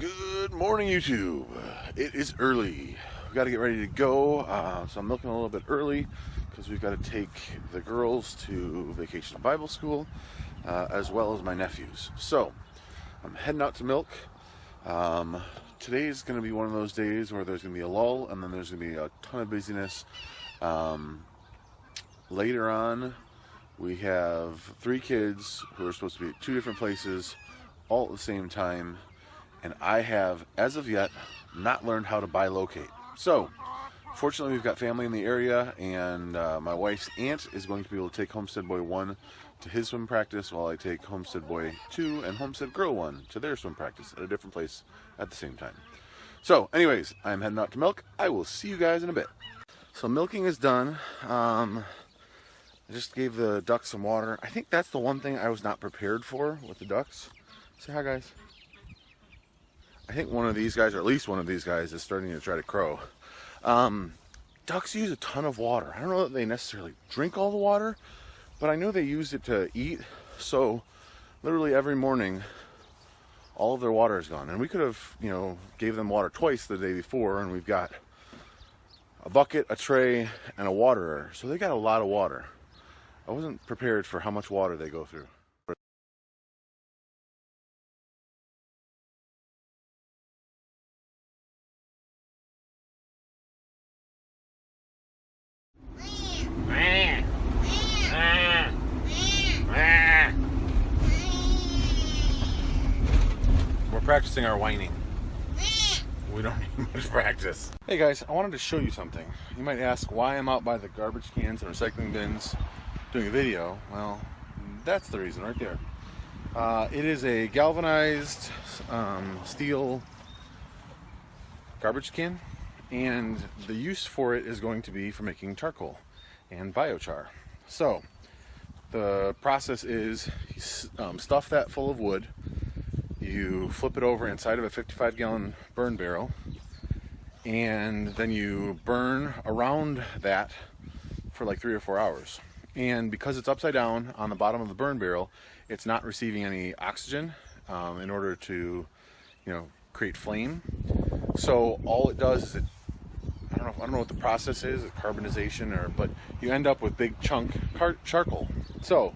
Good morning, YouTube. It is early. We got to get ready to go. So I'm milking a little bit early because we've got to take the girls to vacation Bible school, as well as my nephews. So I'm heading out to milk. Today is going to be one of those days where there's going to be a lull, and then there's going to be a ton of busyness. Later on, we have 3 kids who are supposed to be at 2 different places all at the same time. And I have, as of yet, not learned how to bilocate. So, fortunately, we've got family in the area, and my wife's aunt is going to be able to take Homestead Boy 1 to his swim practice, while I take Homestead Boy 2 and Homestead Girl 1 to their swim practice at a different place at the same time. So, anyways, I'm heading out to milk. I will see you guys in a bit. So, milking is done. I just gave the ducks some water. I think that's the one thing I was not prepared for with the ducks. Say hi, guys. I think one of these guys, or at least one of these guys, is starting to try to crow. Ducks use a ton of water. I don't know that they necessarily drink all the water, but I know they use it to eat. So literally every morning, all of their water is gone. And we could have, gave them water twice the day before, and we've got a bucket, a tray, and a waterer. So they got a lot of water. I wasn't prepared for how much water they go through. We're practicing our whining. We don't need much practice. Hey guys, I wanted to show you something. You might ask why I'm out by the garbage cans and recycling bins doing a video. Well, that's the reason right there. It is a galvanized steel garbage can, and the use for it is going to be for making charcoal and biochar. So the process is you stuff that full of wood, you flip it over inside of a 55-gallon burn barrel, and then you burn around that for like 3 or 4 hours. And because it's upside down on the bottom of the burn barrel, it's not receiving any oxygen in order to, create flame. So all it does is I don't know what the process is, carbonization, but you end up with big chunk charcoal. So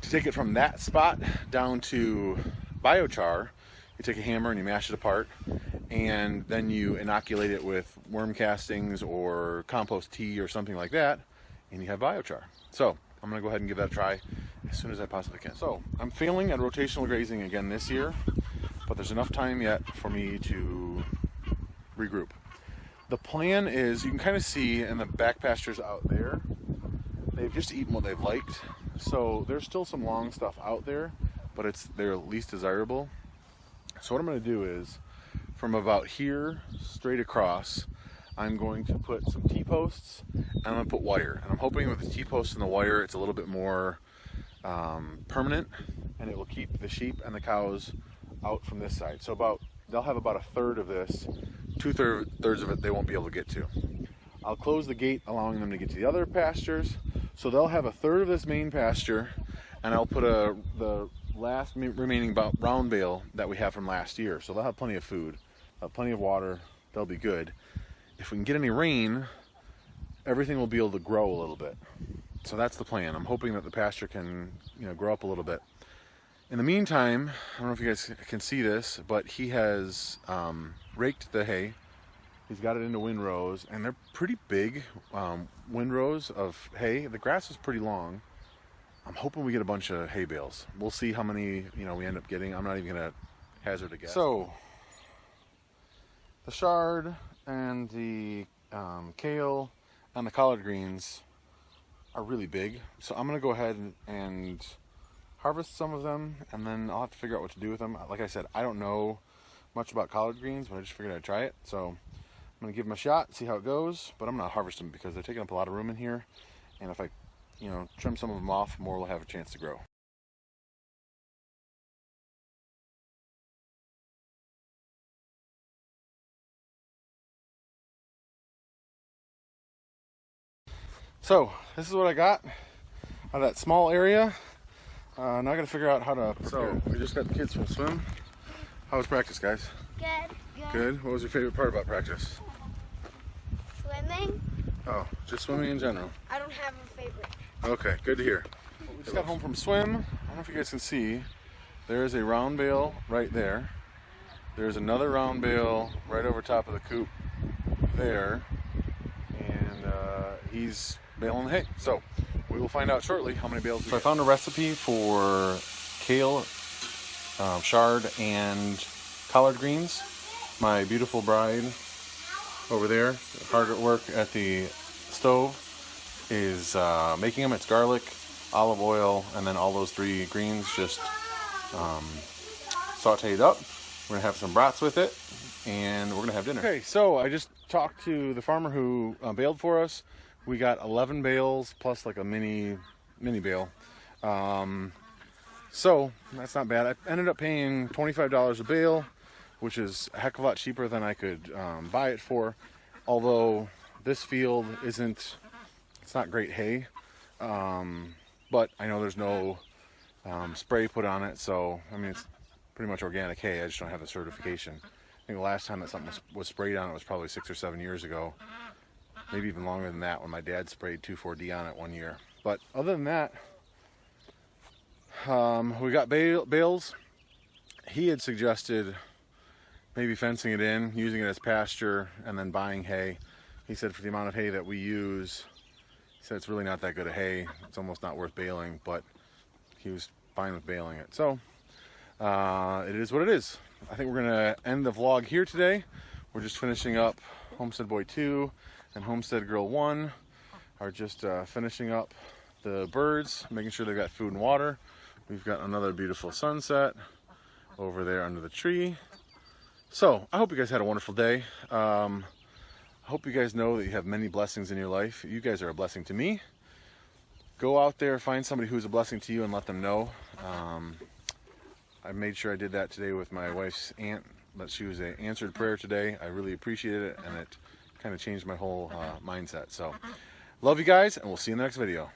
to take it from that spot down to biochar, you take a hammer and you mash it apart, and then you inoculate it with worm castings or compost tea or something like that, and you have biochar. So I'm gonna go ahead and give that a try as soon as I possibly can. So I'm failing at rotational grazing again this year, but there's enough time yet for me to regroup. The plan is, you can kind of see in the back pastures out there, they've just eaten what they've liked. So there's still some long stuff out there, but they're least desirable. So what I'm going to do is, from about here straight across, I'm going to put some T-posts, and I'm going to put wire. And I'm hoping with the T-posts and the wire, it's a little bit more permanent, and it will keep the sheep and the cows out from this side. So they'll have about a third of this. 2/3 of it they won't be able to get to. I'll close the gate, allowing them to get to the other pastures. So they'll have a third of this main pasture, and I'll put the last remaining round bale that we have from last year. So they'll have plenty of food, plenty of water. They'll be good. If we can get any rain, everything will be able to grow a little bit. So that's the plan. I'm hoping that the pasture can, grow up a little bit. In the meantime, I don't know if you guys can see this, but he has raked the hay. He's got it into windrows, and they're pretty big windrows of hay. The grass is pretty long. I'm hoping we get a bunch of hay bales. We'll see how many we end up getting. I'm not even gonna hazard a guess. So the chard and the kale and the collard greens are really big. So I'm gonna go ahead and harvest some of them, and then I'll have to figure out what to do with them. Like I said, I don't know much about collard greens, but I just figured I'd try it. So I'm gonna give them a shot, see how it goes, but I'm gonna harvest them because they're taking up a lot of room in here, and if I trim some of them off, more will have a chance to grow. So this is what I got out of that small area. Now I gotta figure out how to. So we just got the kids from swim. How was practice, guys? Good. Good? What was your favorite part about practice? Swimming. Oh, just swimming in general. I don't have a favorite. Okay, good to hear. We just got home from swim. I don't know if you guys can see. There is a round bale right there. There's another round bale right over top of the coop there. And he's baling hay. So we will find out shortly how many bales we get. I found a recipe for kale, chard, and collard greens. My beautiful bride over there, hard at work at the stove, is making them. It's garlic, olive oil, and then all those three greens just sauteed up. We're gonna have some brats with it, and we're gonna have dinner. Okay, so I just talked to the farmer who baled for us. We got 11 bales plus like a mini bale. So that's not bad. I ended up paying $25 a bale, which is a heck of a lot cheaper than I could buy it for. Although this field it's not great hay, but I know there's no spray put on it, so I mean it's pretty much organic hay. I just don't have the certification. I think the last time that something was sprayed on it was probably 6 or 7 years ago, maybe even longer than that, when my dad sprayed 2,4-D on it one year. But other than that, we got bales. He had suggested maybe fencing it in, using it as pasture, and then buying hay. He said for the amount of hay that we use, he said it's really not that good of hay. It's almost not worth baling, but he was fine with baling it. So it is what it is. I think we're gonna end the vlog here today. We're just finishing up. Homestead Boy 2 and Homestead Girl 1 are just finishing up the birds, making sure they've got food and water. We've got another beautiful sunset over there under the tree. So I hope you guys had a wonderful day. I hope you guys know that you have many blessings in your life. You guys are a blessing to me. Go out there, find somebody who's a blessing to you, and let them know. I made sure I did that today with my wife's aunt, but she was an answered prayer today. I really appreciated it, and it kind of changed my whole mindset. So love you guys, and we'll see you in the next video.